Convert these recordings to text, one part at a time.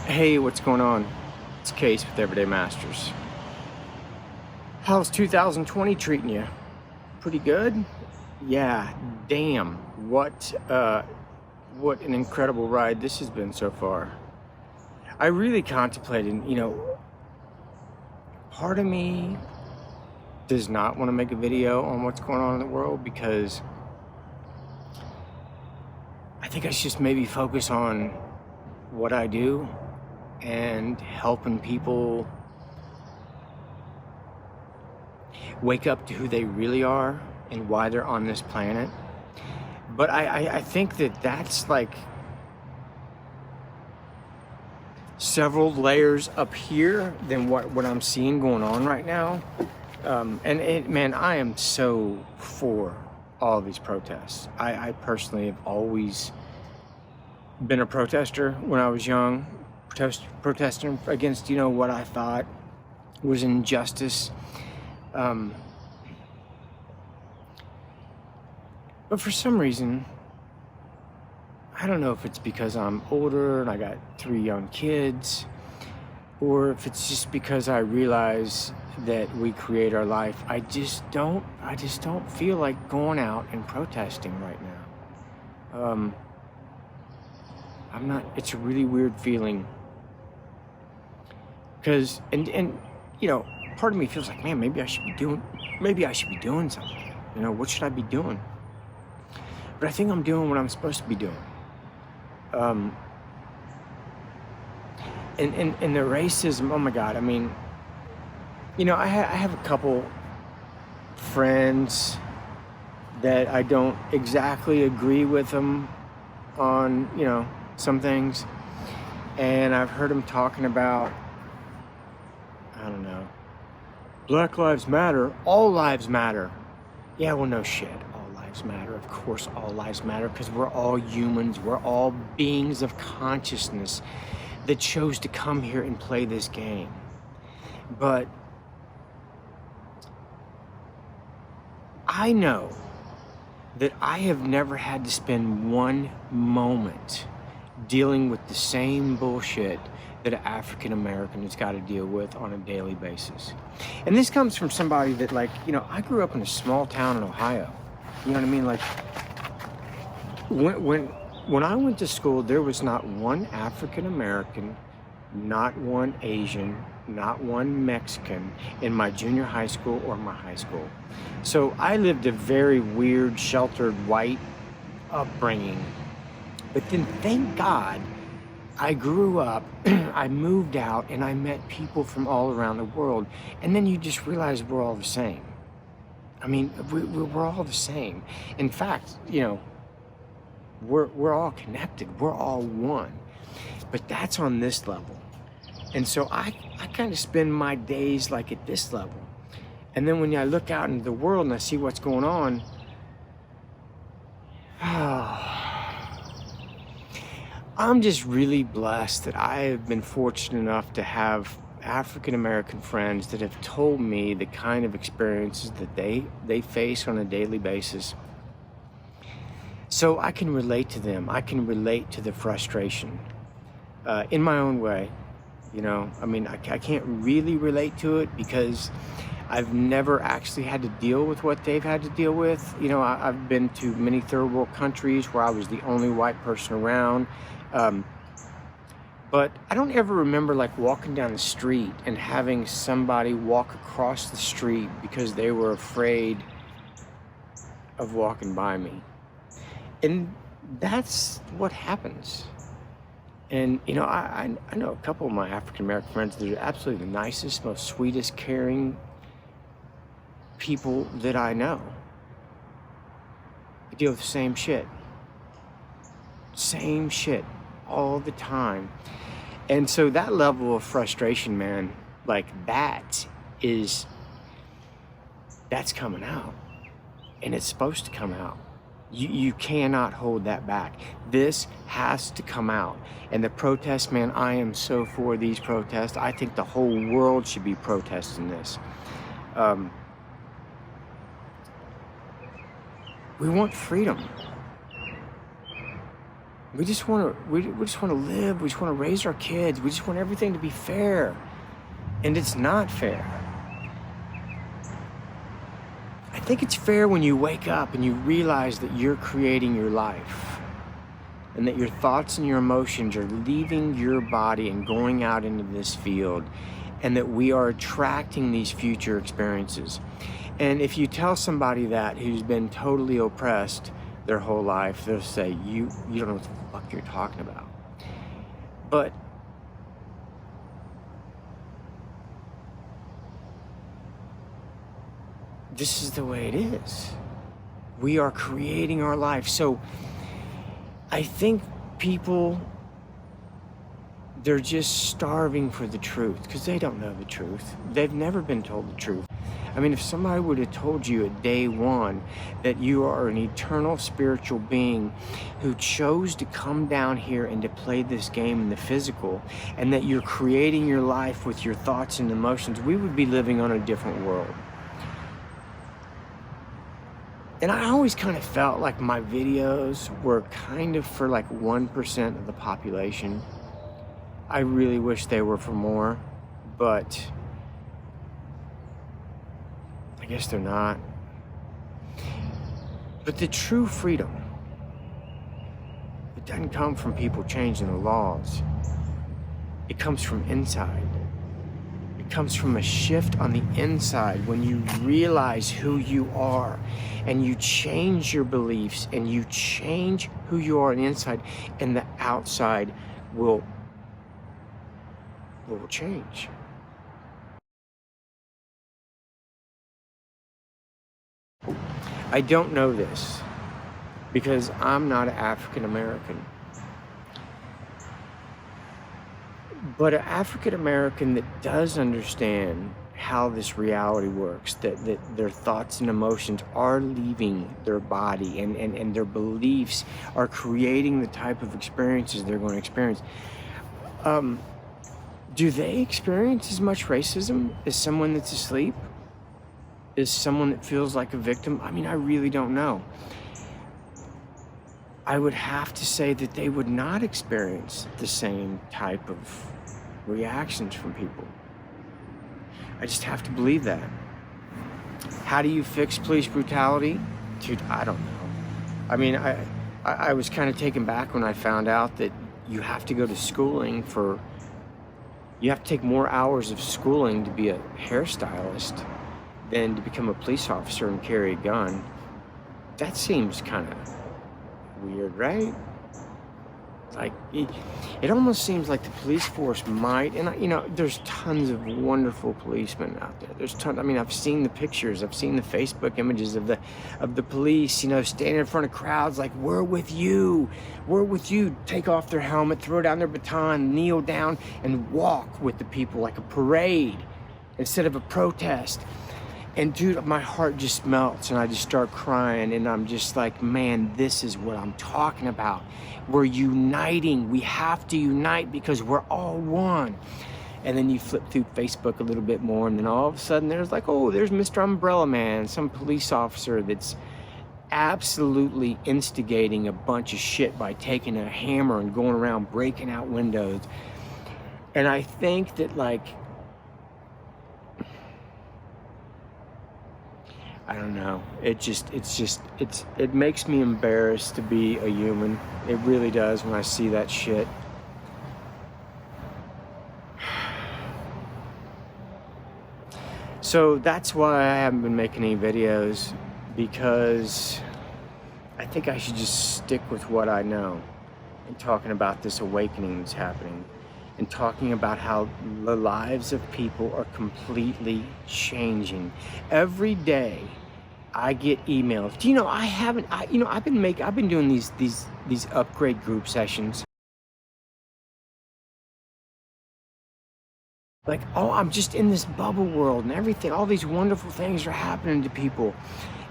Hey, what's going on? It's Case with Everyday Masters. How's 2020 treating you? Pretty good? Yeah, damn. What an incredible ride this has been so far. I really contemplated, part of me does not want to make a video on what's going on in the world because I think I should just maybe focus on what I do and helping people wake up to who they really are and why they're on this planet. But I think that's like several layers up here than what I'm seeing going on right now. Man, I am so for all of these protests. I personally have always been a protester when I was young, protesting against, what I thought was injustice. But for some reason, I don't know if it's because I'm older and I got 3 young kids, or if it's just because I realize that we create our life. I just don't feel like going out and protesting right now. It's a really weird feeling. Because, part of me feels like, man, maybe I should be doing something. What should I be doing? But I think I'm doing what I'm supposed to be doing. And the racism, oh my God, I have a couple friends that I don't exactly agree with them on, some things. And I've heard them talking about, I don't know, Black Lives Matter, all lives matter. Yeah, well, no shit. All lives matter. Of course, all lives matter because we're all humans. We're all beings of consciousness that chose to come here and play this game. But I know that I have never had to spend one moment dealing with the same bullshit that an African American has got to deal with on a daily basis. And this comes from somebody that, I grew up in a small town in Ohio. You know what I mean? Like, when I went to school, there was not one African American, not one Asian, not one Mexican in my junior high school or my high school. So I lived a very weird, sheltered, white upbringing. But then, thank God, I grew up, I moved out, and I met people from all around the world. And then you just realize we're all the same. We're all the same. In fact, we're all connected. We're all one. But that's on this level. And so I kind of spend my days like at this level. And then when I look out into the world and I see what's going on, I'm just really blessed that I have been fortunate enough to have African American friends that have told me the kind of experiences that they face on a daily basis. So I can relate to them. I can relate to the frustration in my own way. I can't really relate to it because I've never actually had to deal with what they've had to deal with. I've been to many third world countries where I was the only white person around. But I don't ever remember walking down the street and having somebody walk across the street because they were afraid of walking by me. And that's what happens. And, I know a couple of my African American friends that are absolutely the nicest, most sweetest, caring people that I know. They deal with the same shit. Same shit all the time. And so that level of frustration, man, that's coming out. And it's supposed to come out. You cannot hold that back. This has to come out. And the protests, man, I am so for these protests. I think the whole world should be protesting this. We want freedom. We just want to we just want to live. We just want to raise our kids. We just want everything to be fair. And it's not fair. I think it's fair when you wake up and you realize that you're creating your life and that your thoughts and your emotions are leaving your body and going out into this field, and that we are attracting these future experiences. And if you tell somebody that who's been totally oppressed their whole life, they'll say, you don't know what the fuck you're talking about. But this is the way it is. We are creating our life. So I think people, they're just starving for the truth because they don't know the truth. They've never been told the truth. I mean, if somebody would have told you at day one that you are an eternal spiritual being who chose to come down here and to play this game in the physical, and that you're creating your life with your thoughts and emotions, we would be living on a different world. And I always kind of felt like my videos were kind of for like 1% of the population. I really wish they were for more, but I guess they're not. But the true freedom, it doesn't come from people changing the laws. It comes from inside. It comes from a shift on the inside when you realize who you are and you change your beliefs and you change who you are on the inside, and the outside will change. I don't know this because I'm not African American. But an African American that does understand how this reality works, that their thoughts and emotions are leaving their body, and their beliefs are creating the type of experiences they're going to experience. Do they experience as much racism as someone that's asleep? As someone that feels like a victim? I mean, I really don't know. I would have to say that they would not experience the same type of reactions from people. I just have to believe that. How do you fix police brutality? Dude, I don't know. I mean, I was kind of taken back when I found out that you have to go to schooling for, you have to take more hours of schooling to be a hairstylist than to become a police officer and carry a gun. That seems kind of weird, right? Like, it almost seems like the police force might, and you know, there's tons of wonderful policemen out there. There's tons. I mean, I've seen the pictures, I've seen the Facebook images of the police, you know, standing in front of crowds like, we're with you, take off their helmet, throw down their baton, kneel down, and walk with the people like a parade instead of a protest. And dude, my heart just melts and I just start crying, and I'm just like, man, this is what I'm talking about. We're uniting. We have to unite because we're all one. And then you flip through Facebook a little bit more, and then all of a sudden there's like, oh, there's Mr. Umbrella Man, some police officer that's absolutely instigating a bunch of shit by taking a hammer and going around breaking out windows. And I think that, like, I don't know. It makes me embarrassed to be a human. It really does when I see that shit. So that's why I haven't been making any videos, because I think I should just stick with what I know and talking about this awakening that's happening, and talking about how the lives of people are completely changing. Every day I get emails. Do you know, I've been doing these upgrade group sessions. Like, oh, I'm just in this bubble world and everything, all these wonderful things are happening to people,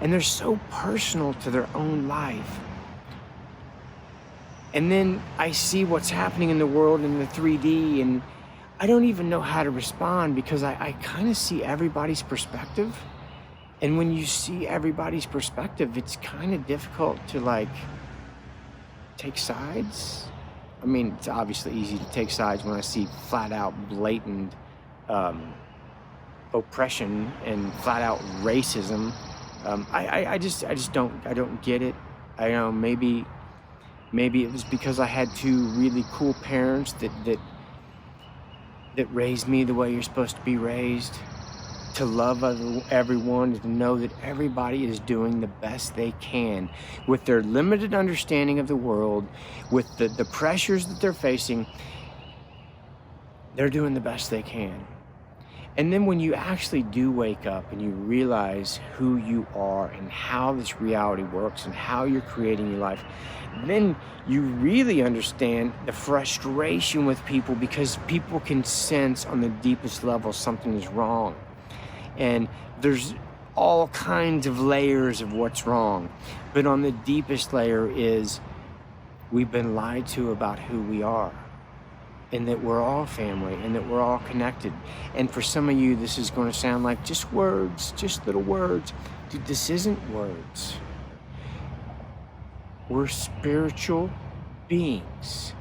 and they're so personal to their own life. And then I see what's happening in the world in the 3D, and I don't even know how to respond, because I kind of see everybody's perspective. And when you see everybody's perspective, it's kind of difficult to, like, take sides. I mean, it's obviously easy to take sides when I see flat out blatant oppression and flat out racism. I just don't get it. I know maybe it was because I had two really cool parents that raised me the way you're supposed to be raised, to love everyone, and to know that everybody is doing the best they can with their limited understanding of the world, with the pressures that they're facing. They're doing the best they can. And then when you actually do wake up and you realize who you are and how this reality works and how you're creating your life, then you really understand the frustration with people, because people can sense on the deepest level something is wrong. And there's all kinds of layers of what's wrong. But on the deepest layer is we've been lied to about who we are, and that we're all family, and that we're all connected. And for some of you, this is going to sound like just words, just little words. Dude, this isn't words. We're spiritual beings,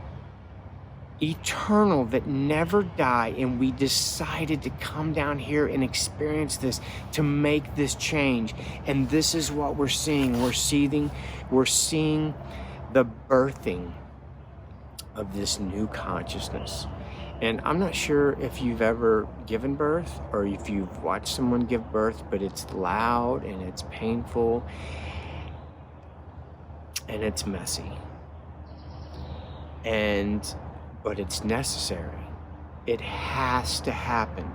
eternal, that never die, and we decided to come down here and experience this, to make this change. And this is what we're seeing. We're seeing the birthing of this new consciousness. And I'm not sure if you've ever given birth or if you've watched someone give birth, but it's loud and it's painful and it's messy, but it's necessary. It has to happen.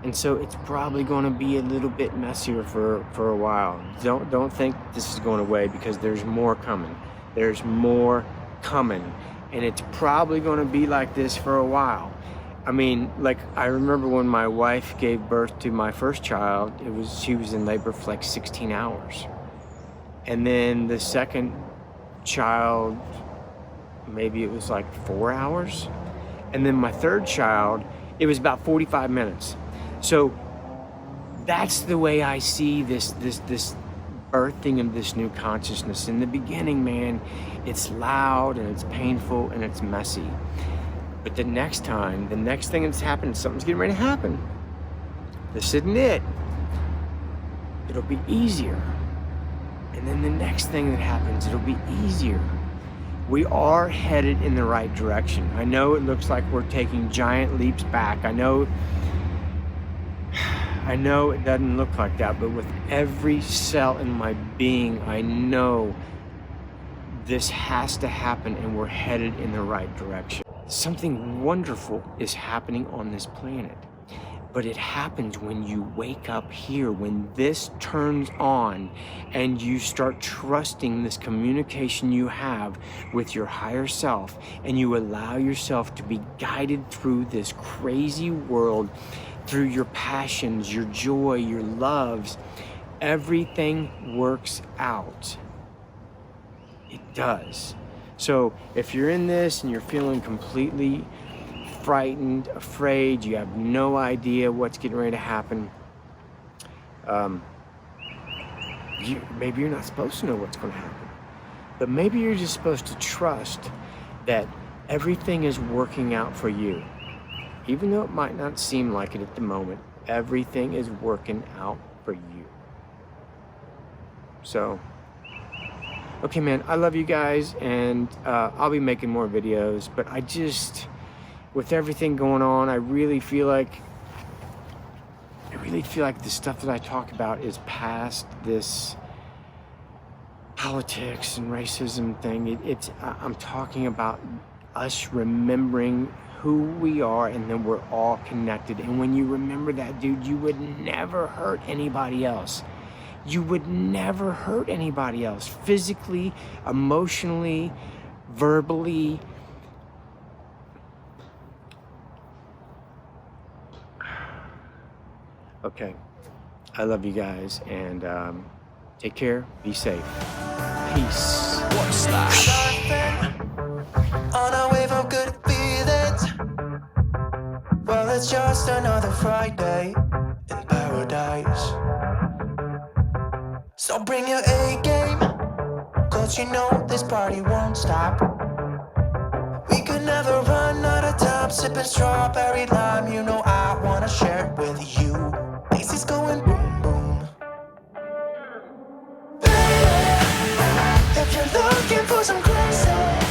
And so it's probably going to be a little bit messier for a while. Don't think this is going away, because there's more coming. There's more coming. And it's probably going to be like this for a while. I mean, like, I remember when my wife gave birth to my first child, she was in labor for like 16 hours. And then the second child, maybe it was like 4 hours. And then my third child, it was about 45 minutes. So that's the way I see this birthing of this new consciousness. In the beginning, man, it's loud and it's painful and it's messy. But the next thing that's happening, something's getting ready to happen. This isn't it. It'll be easier. And then the next thing that happens, it'll be easier. We are headed in the right direction. I know it looks like we're taking giant leaps back. I know it doesn't look like that, but with every cell in my being, I know this has to happen, and we're headed in the right direction. Something wonderful is happening on this planet, but it happens when you wake up here, when this turns on and you start trusting this communication you have with your higher self, and you allow yourself to be guided through this crazy world, through your passions, your joy, your loves. Everything works out. It does. So if you're in this and you're feeling completely frightened, afraid, you have no idea what's getting ready to happen, maybe you're not supposed to know what's going to happen, but maybe you're just supposed to trust that everything is working out for you. Even though it might not seem like it at the moment, everything is working out for you. So, okay, man, I love you guys, and I'll be making more videos, but with everything going on, I really feel like the stuff that I talk about is past this politics and racism thing. I'm talking about us remembering who we are, and then we're all connected. And when you remember that, dude, you would never hurt anybody else. You would never hurt anybody else, physically, emotionally, verbally. Okay, I love you guys, and take care, be safe. Peace. What's that? On a wave of good feelings. Well, it's just another Friday in paradise. So bring your A game, 'cause you know this party won't stop. could never run out of time, sipping strawberry lime. You know I wanna share it with you. Daisy's going boom boom. Baby, if you're looking for some crazy,